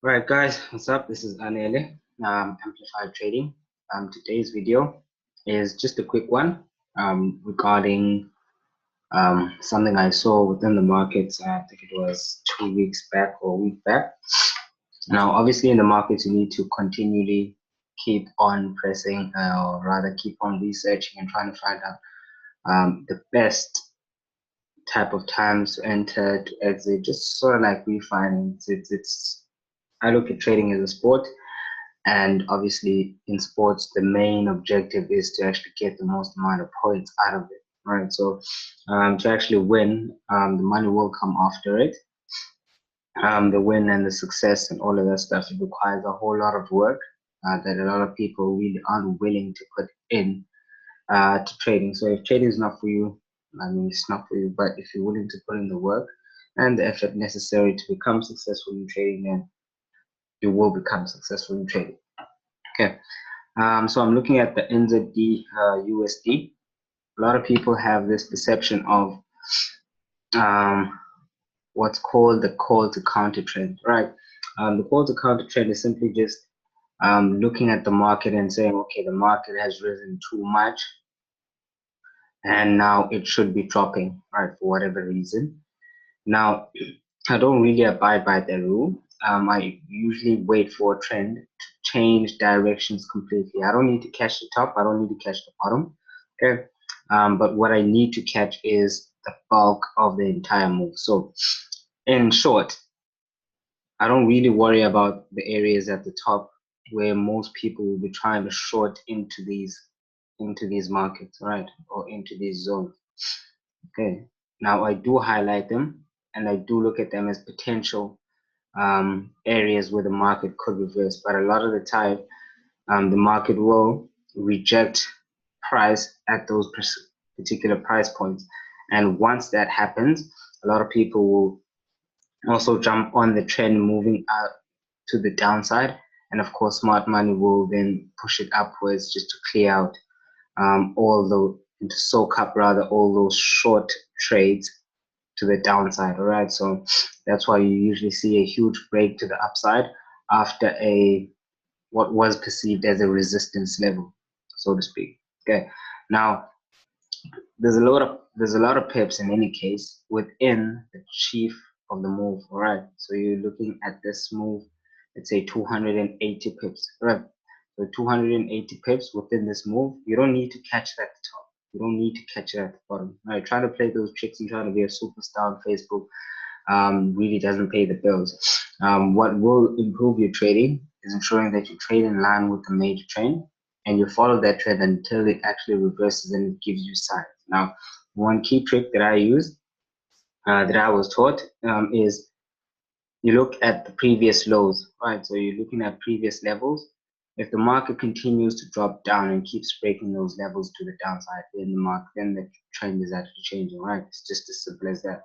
Alright guys, what's up? This is Anele, Amplified Trading. Today's video is just a quick one regarding something I saw within the markets. I think it was 2 weeks back or a week back. Now, obviously in the markets, you need to continually keep on pressing or rather keep on researching and trying to find out the best type of times to enter, to exit, just sort of like refinance. I look at trading as a sport, and obviously in sports the main objective is to actually get the most amount of points out of it, right? So to actually win, the money will come after it. The win and the success and all of that stuff, it requires a whole lot of work that a lot of people really aren't willing to put in to trading. So if trading is not for you, I mean, it's not for you. But if you're willing to put in the work and the effort necessary to become successful in trading, then you will become successful in trading. Okay. So I'm looking at the NZD USD. A lot of people have this perception of what's called the call to counter trend, right? The call to counter trend is simply just looking at the market and saying, okay, the market has risen too much and now it should be dropping, right, for whatever reason. Now, I don't really abide by that rule. I usually wait for a trend to change directions completely. I don't need to catch the top. I don't need to catch the bottom. Okay. But what I need to catch is the bulk of the entire move. So in short, I don't really worry about the areas at the top where most people will be trying to short into these markets, right? Or into these zones. Okay. Now I do highlight them and I do look at them as potential areas where the market could reverse, but a lot of the time the market will reject price at those particular price points, and once that happens, a lot of people will also jump on the trend moving out to the downside, and of course smart money will then push it upwards just to clear out to soak up rather all those short trades to the downside. All right, so that's why you usually see a huge break to the upside after what was perceived as a resistance level, so to speak. Okay, now there's a lot of pips in any case within the chief of the move. All right, so you're looking at this move, let's say 280 pips, right? So 280 pips within this move, you don't need to catch that at the top. You don't need to catch it at the bottom. Right? Trying to play those tricks and trying to be a superstar on Facebook really doesn't pay the bills. What will improve your trading is ensuring that you trade in line with the major trend and you follow that trend until it actually reverses and gives you signs. Now, one key trick that I use, that I was taught, is you look at the previous lows, right? So you're looking at previous levels. If the market continues to drop down and keeps breaking those levels to the downside, then the trend is actually changing, right? It's just as simple as that.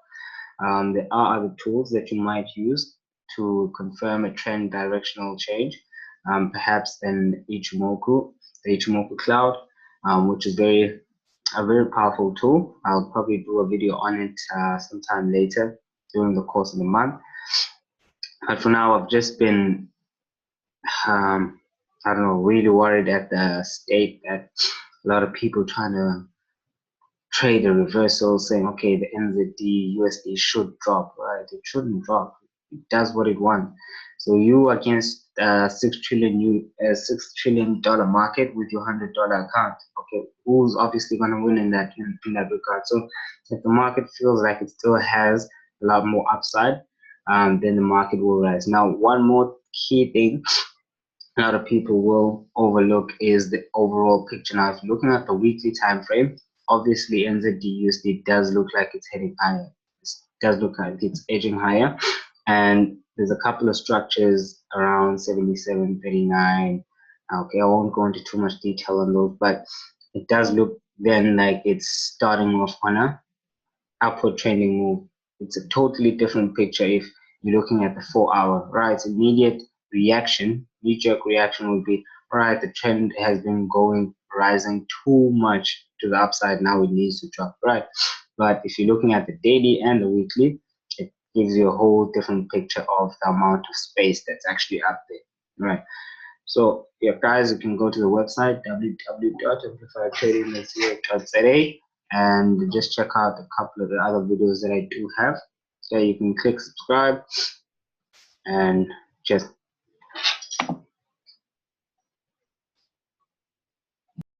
There are other tools that you might use to confirm a trend directional change, perhaps the Ichimoku cloud, which is a very powerful tool. I'll probably do a video on it sometime later during the course of the month. But for now, I've just been, I don't know, really worried at the state that a lot of people trying to trade a reversal, saying, okay, the NZD USD should drop, right? It shouldn't drop. It does what it wants. So you against $6 trillion market with your $100 account. Okay, who's obviously going to win in that regard? So if the market feels like it still has a lot more upside, then the market will rise. Now, one more key thing a lot of people will overlook is the overall picture. Now, if you're looking at the weekly time frame, obviously NZD USD does look like it's heading higher. It does look like it's edging higher, and there's a couple of structures around 77.39. Okay, I won't go into too much detail on those, but it does look then like it's starting off on a upward trending move. It's a totally different picture if you're looking at the 4-hour, right? It's immediate reaction, knee-jerk reaction would be, all right, the trend has been rising too much to the upside, now it needs to drop, right? But if you're looking at the daily and the weekly, it gives you a whole different picture of the amount of space that's actually up there, right? So yeah, guys, you can go to the website www.amplifytrading.co.za and just check out a couple of the other videos that I do have. So you can click subscribe and just